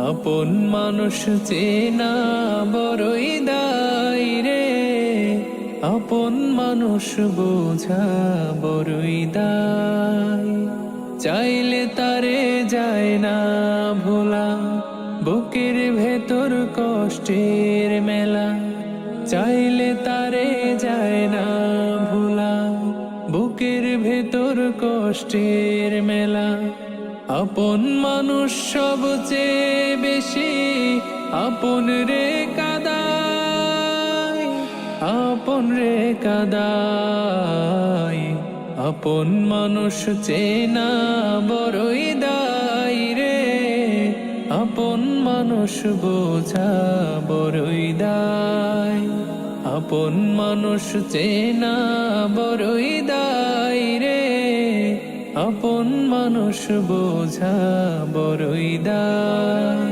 আপন মানুষ চেনা বড়ই দায় রে, আপন মানুষ বোঝা বড়ই দায়। চাইলে তারে যায় না ভোলা, বুকের ভেতর কষ্টের মেলা। চাইলে তারে যায় না ভোলা, বুকের ভেতর কষ্টের মেলা। আপন মানুষ সবচেয়ে বেশি আপন রে কাদায়, আপন রে কাদায়। আপন মানুষ চেনা বড়ই দায় রে, আপন মানুষ বোঝা বড়ই দায়। আপন মানুষ চেনা বড়ই দায় রে, আপন মানুষ বোঝা বড়ই দায়।